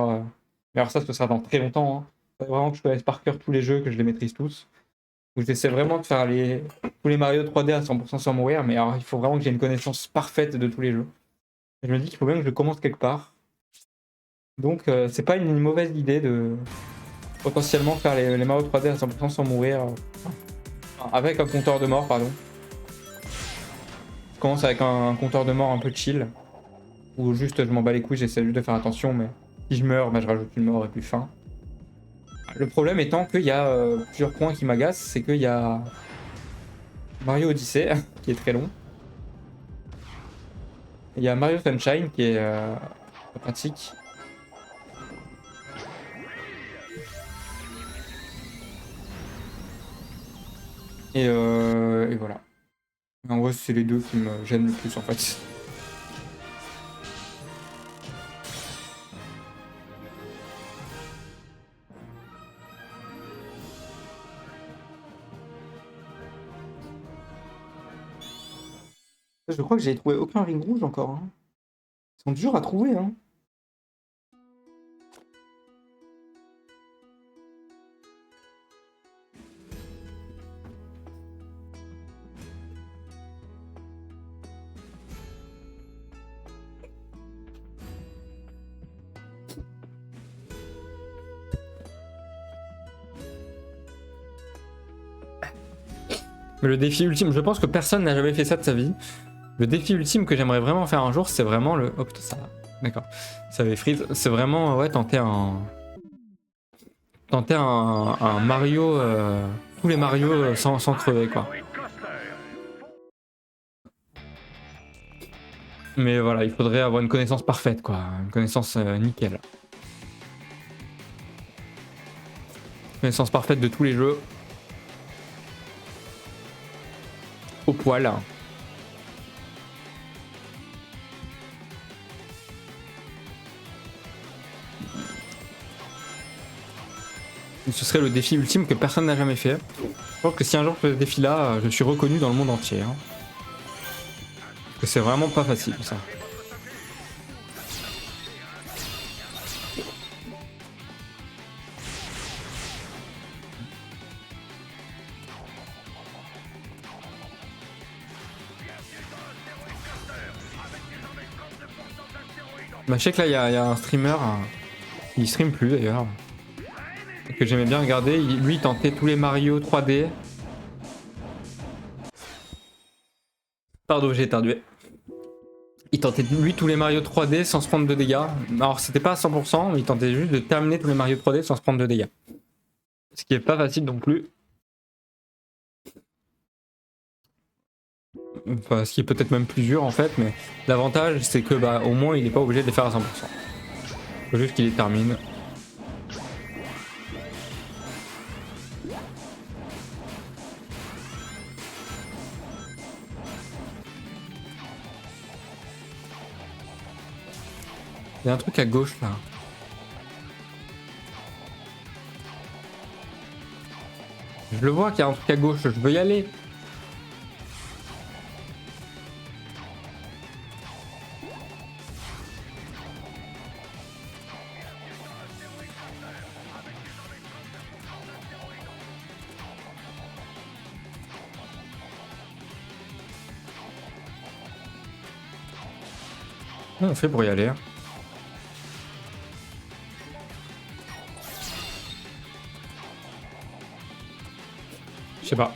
Mais alors ça sera dans très longtemps. Hein. Faut vraiment que je connaisse par cœur tous les jeux, que je les maîtrise tous. Où j'essaie vraiment de faire tous les Mario 3D à 100% sans mourir. Mais alors il faut vraiment que j'ai une connaissance parfaite de tous les jeux. Et je me dis qu'il faut bien que je commence quelque part. Donc c'est pas une mauvaise idée de potentiellement faire les Mario 3D à 100% sans mourir. Avec un compteur de mort, pardon. Je commence avec un compteur de mort un peu chill. Ou juste je m'en bats les couilles, j'essaie juste de faire attention, mais si je meurs, bah, je rajoute une mort et puis fin. Le problème étant qu'il y a plusieurs points qui m'agacent, c'est qu'il y a Mario Odyssey, qui est très long. Il y a Mario Sunshine, qui est pratique. Et voilà. En vrai, c'est les deux qui me gênent le plus en fait. Je crois que j'ai trouvé aucun ring rouge encore. Hein. Ils sont durs à trouver. Hein. Mais le défi ultime, je pense que personne n'a jamais fait ça de sa vie. Le défi ultime que j'aimerais vraiment faire un jour, c'est vraiment le... Oh putain, ça va. D'accord. Ça avait freeze. C'est vraiment, ouais, tenter un Mario... Tous les Mario sans crever, quoi. Mais voilà, il faudrait avoir une connaissance parfaite, quoi. Une connaissance nickel. Une connaissance parfaite de tous les jeux. Au poil. Ce serait le défi ultime que personne n'a jamais fait. Je pense que si un jour je fais ce défi là, je suis reconnu dans le monde entier. Hein. que c'est vraiment pas facile ça. Bah, je sais que là, il y a un streamer, il stream plus d'ailleurs, que j'aimais bien regarder. Lui, il tentait tous les Mario 3D. Pardon, j'ai éternué. Il tentait lui tous les Mario 3D sans se prendre de dégâts. Alors, c'était pas à 100%, mais il tentait juste de terminer tous les Mario 3D sans se prendre de dégâts. Ce qui est pas facile non plus. Enfin, ce qui est peut-être même plus dur en fait, mais l'avantage c'est que bah au moins il est pas obligé de les faire à 100%. Faut juste qu'il les termine. Il y a un truc à gauche là. Je le vois qu'il y a un truc à gauche, je veux y aller. Comment on fait pour y aller? Je sais pas.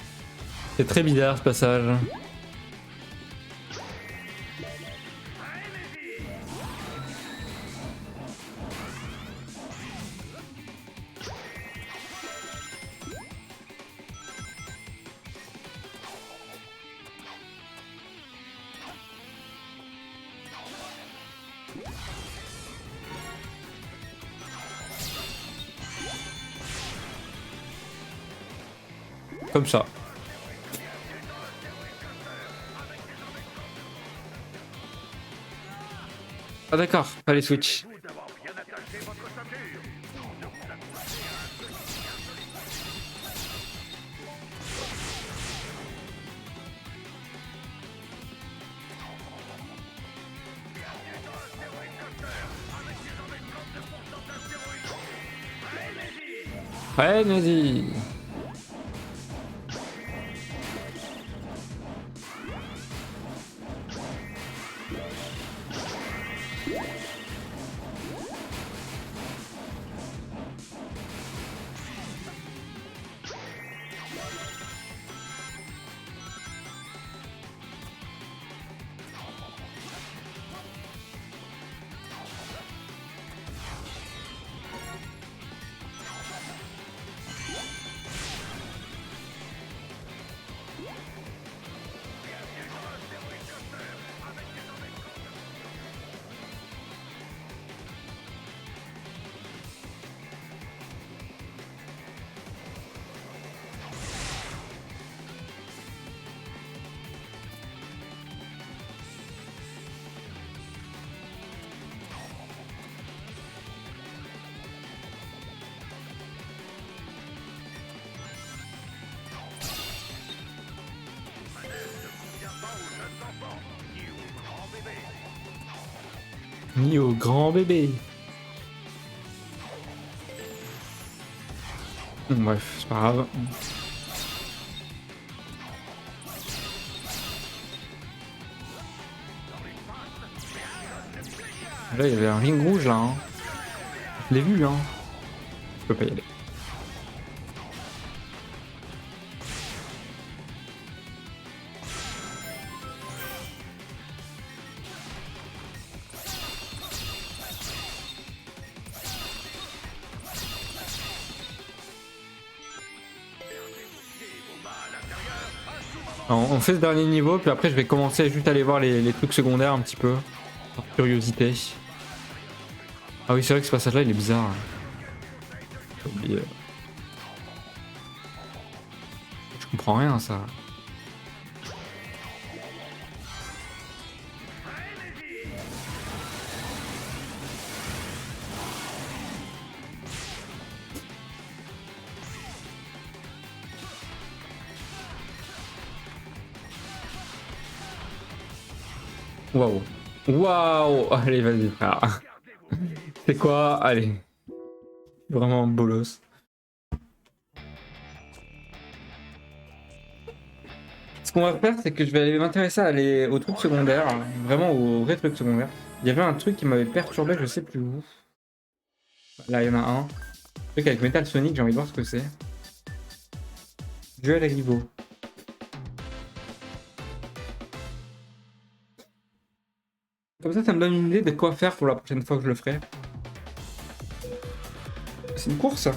C'est très bizarre ce passage. Comme ça. Ah d'accord, allez switch. Ouais, vas-y. Ni au grand bébé. Bref, c'est pas grave. Là, il y avait un ring rouge là. Hein. Je l'ai vu, hein. Je peux pas y aller. On fait ce dernier niveau, puis après je vais commencer juste à aller voir les trucs secondaires un petit peu, par curiosité. Ah oui, c'est vrai que ce passage-là, il est bizarre. J'ai oublié. Je comprends rien à ça. Waouh. Waouh. Allez, vas-y, frère. C'est quoi? Allez. Vraiment bolos. Ce qu'on va faire, c'est que je vais aller m'intéresser aux trucs secondaires, hein, vraiment aux vrais trucs secondaires. Il y avait un truc qui m'avait perturbé, je sais plus où. Là, il y en a un. Un truc avec Metal Sonic, j'ai envie de voir ce que c'est. Duel rivaux. Comme ça me donne une idée de quoi faire pour la prochaine fois que je le ferai. C'est une course?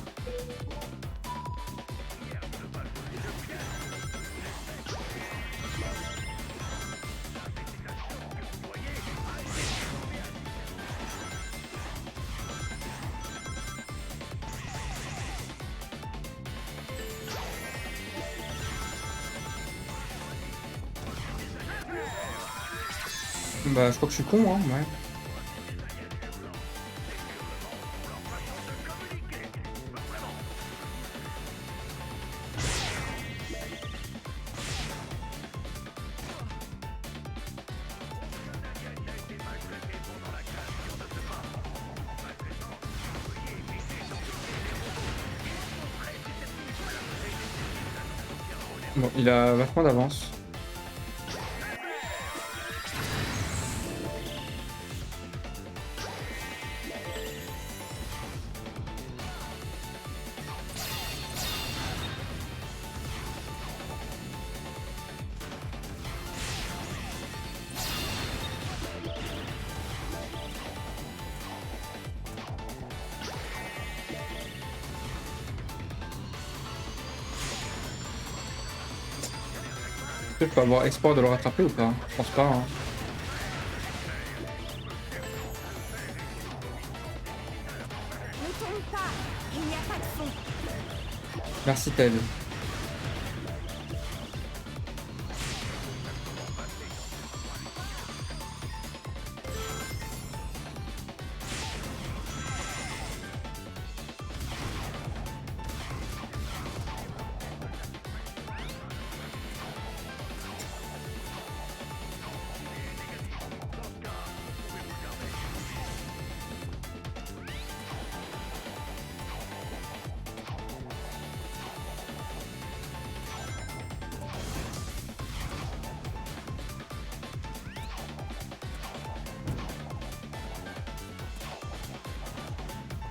Bah, je crois que je suis con, hein, ouais. Bon, il a vachement d'avance. Est-ce que je peux avoir espoir de le rattraper ou pas? Je pense pas, hein. Ne tombe pas. Il n'y a pas de fond. Merci Ted.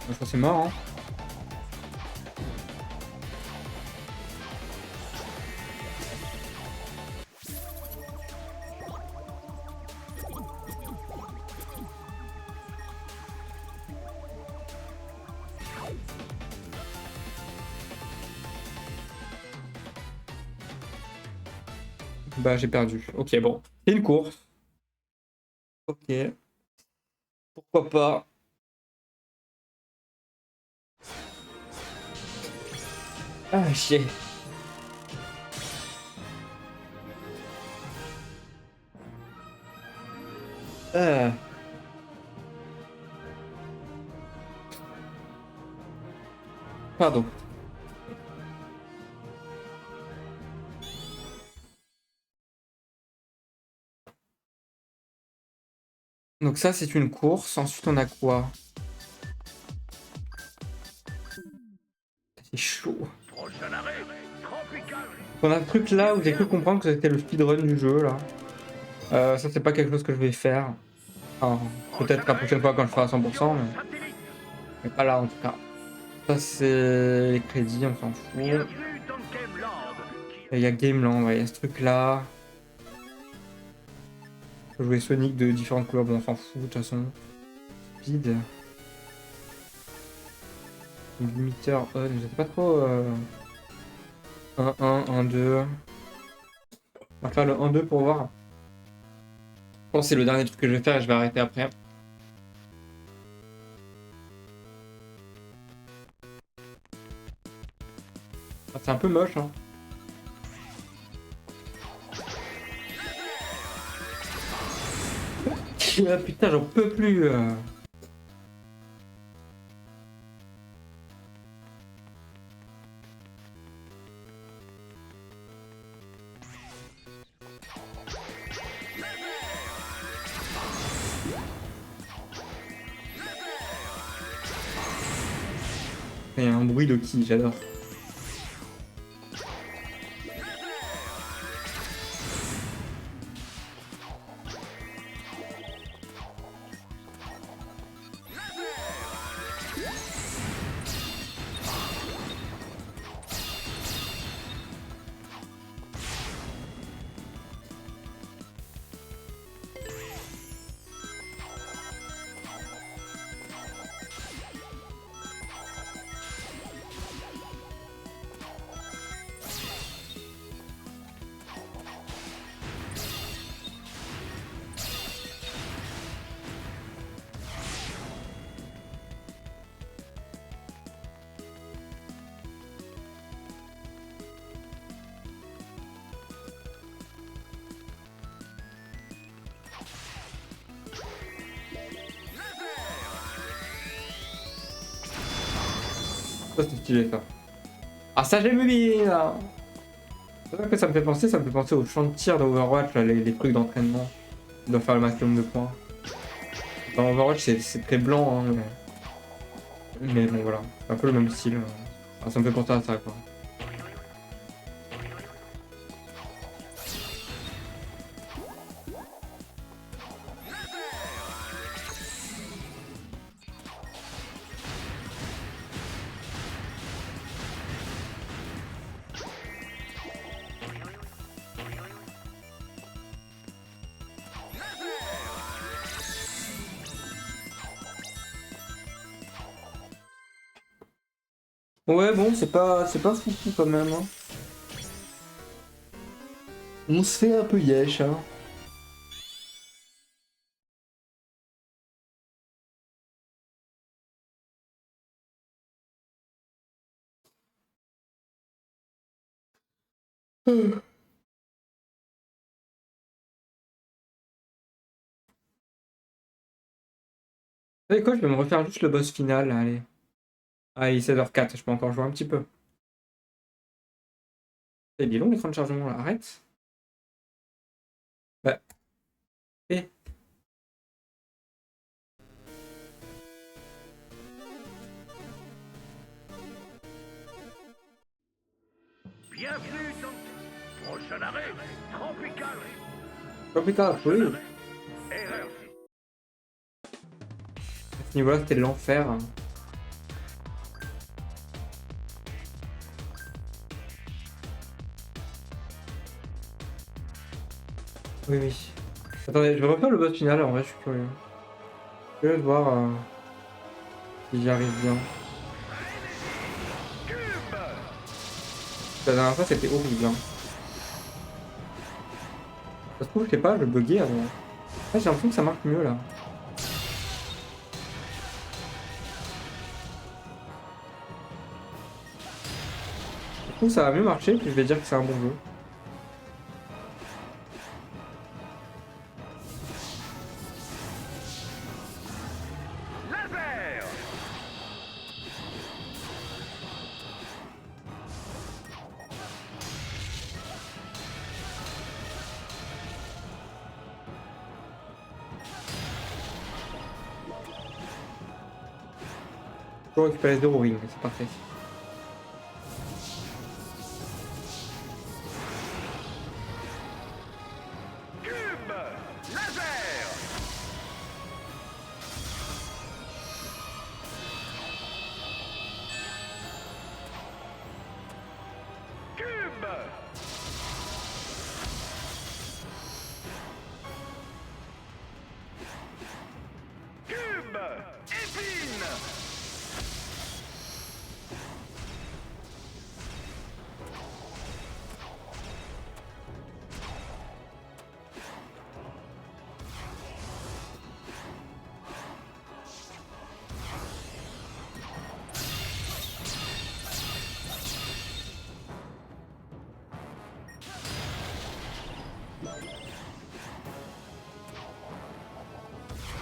Je crois que c'est mort, hein. Bah, j'ai perdu. Ok, bon. C'est une course. Ok. Pourquoi pas. Ah, chier. Ah. Pardon. Donc ça, c'est une course. Ensuite, on a quoi? C'est chaud. Prochain arrêt, tropical. On a le truc là où j'ai cru comprendre que c'était le speedrun du jeu, là. Ça, c'est pas quelque chose que je vais faire. Enfin, peut-être la prochaine fois quand je ferai à 100%, mais pas là en tout cas. Ça, c'est les crédits, on s'en fout. Bienvenue dans Gameland. Il y a Gameland, ouais, il y a ce truc là. Je peux jouer Sonic de différentes couleurs, bon, on s'en fout de toute façon. Speed. Limiteur on, je sais pas trop. 1-1, 1-2. On va faire le 1-2 pour voir. Je pense que c'est le dernier truc que je vais faire et je vais arrêter après. Ah, c'est un peu moche, hein. Ah, putain, j'en peux plus. Il y a un bruit de qui, j'adore. Ça c'est stylé ça. Ah ça j'aime bien. C'est vrai que ça me fait penser au champ de tir d'Overwatch, là, les trucs d'entraînement. Tu dois faire le maximum de points. Dans Overwatch c'est très blanc, hein, mais bon voilà, c'est un peu le même style. Enfin, ça me fait penser à ça quoi. Ouais bon c'est pas foufou quand même. Hein. On se fait un peu yesh hein. Allez quoi, je vais me refaire juste le boss final, allez. Ah il est 16h04, je peux encore jouer un petit peu. Il est long l'écran de chargement là, arrête. Bah. Eh. Bienvenue dans... Prochain arrêt, Tropical. Tropical, oui. Erreur. À ce niveau-là, c'était l'enfer. Hein. Oui, oui. Attendez, je vais refaire le boss final, en vrai, je suis curieux. Je vais voir si j'y arrive bien. La dernière fois, c'était horrible. Hein. Ça se trouve, je sais pas, je buguais avant. Ah, j'ai l'impression que ça marche mieux, là. Je trouve que ça va mieux marcher, puis je vais dire que c'est un bon jeu. Laser. Je peux récupérer 0 ring, c'est parfait. Cube. Laser. Cube. Cube. Épine.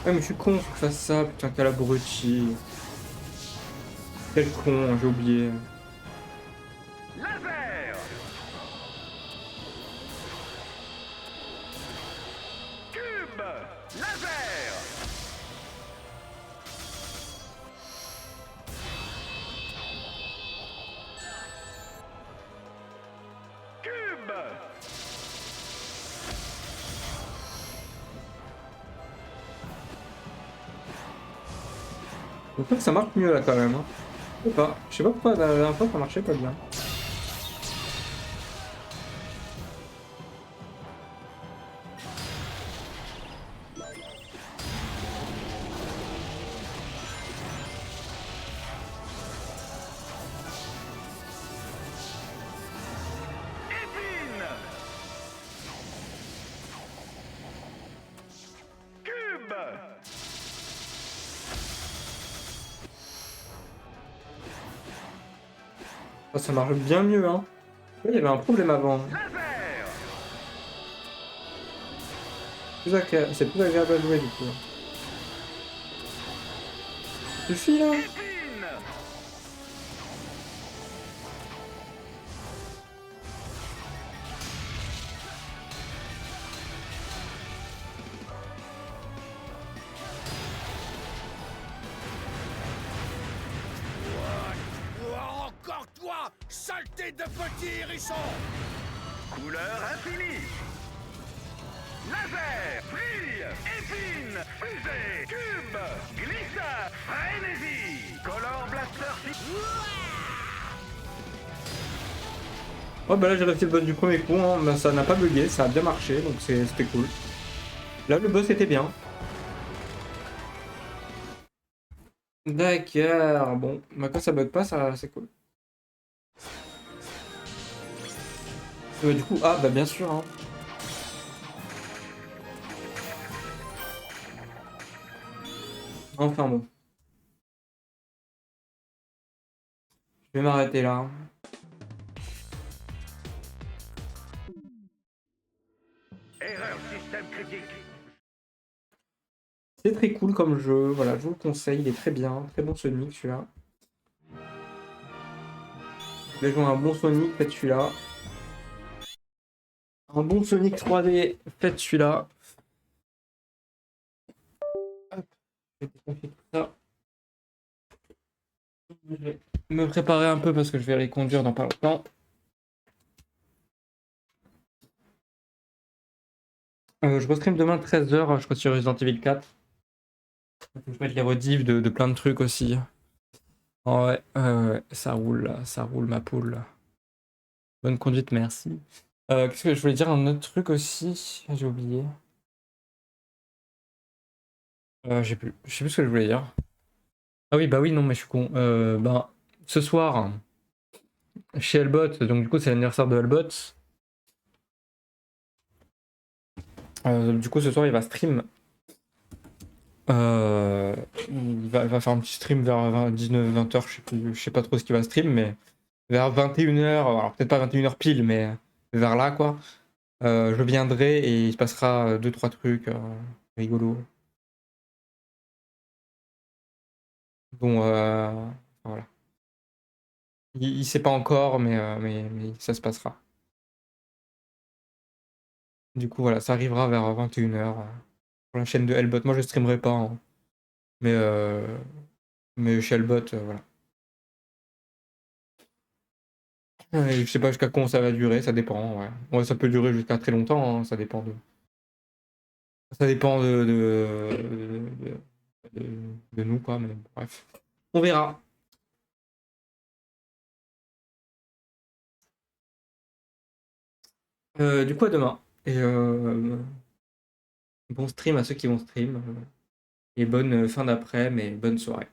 Ouais, mais je suis con, faut que je fasse ça, putain, quel abruti. Quel con, j'ai oublié. Laser. Cube. Laser. Je trouve que ça marche mieux là quand même. Hein. Je sais pas pourquoi la dernière fois ça marchait pas bien. Épine. Cube. Oh, ça marche bien mieux, hein. Il y avait un problème avant. Laser. C'est plus agréable à jouer du coup. Suffit là. Épine. Encore toi, saleté de petit hérisson! Couleur infinie. Laser. Brille. Épine. Fusée. Cube. Glissa. Frénésie. Color Blaster. Oh bah là j'ai réussi le boss du premier coup, hein. Bah, ça n'a pas bugué, ça a bien marché, donc c'était cool. Là le boss était bien. D'accord, bon, bah quand ça bug pas, ça c'est cool. Du coup, ah bah bien sûr, hein. Enfin bon. Je vais m'arrêter là. Erreur système critique. C'est très cool comme jeu, voilà, je vous le conseille, il est très bien, très bon Sonic celui-là. Vous voulez jouer à un bon Sonic, faites celui-là. Un bon Sonic 3D, faites celui-là. Hop, je vais déconfier tout ça. Je vais me préparer un peu parce que je vais les conduire dans pas longtemps. Je restream demain 13h, je crois sur Resident Evil 4. Je vais mettre les rediffs de plein de trucs aussi. Oh ouais, ouais, ça roule là, ça roule ma poule. Bonne conduite, merci. Qu'est-ce que je voulais dire? Un autre truc aussi, j'ai oublié. Je sais plus ce que je voulais dire. Ah oui, bah oui, non, mais je suis con. Ben, ce soir, chez Elbot, donc du coup, c'est l'anniversaire de Elbot. Du coup, ce soir, il va stream. Il va faire un petit stream vers 19-20h, je sais pas trop ce qu'il va stream, mais vers 21h, alors peut-être pas 21h pile, mais vers là, quoi. Je viendrai et il se passera 2-3 trucs rigolos. Bon, voilà. Il sait pas encore, mais ça se passera. Du coup, voilà, ça arrivera vers 21h sur la chaîne de Hellbot. Moi, je streamerai pas, hein. Mais chez Hellbot, voilà. Je sais pas jusqu'à quand ça va durer, ça dépend, ouais. Ouais, ça peut durer jusqu'à très longtemps, hein, ça dépend de. Ça dépend de nous, quoi, mais bref. On verra. Du coup, à demain. Et bon stream à ceux qui vont stream. Et bonne fin d'après, mais bonne soirée.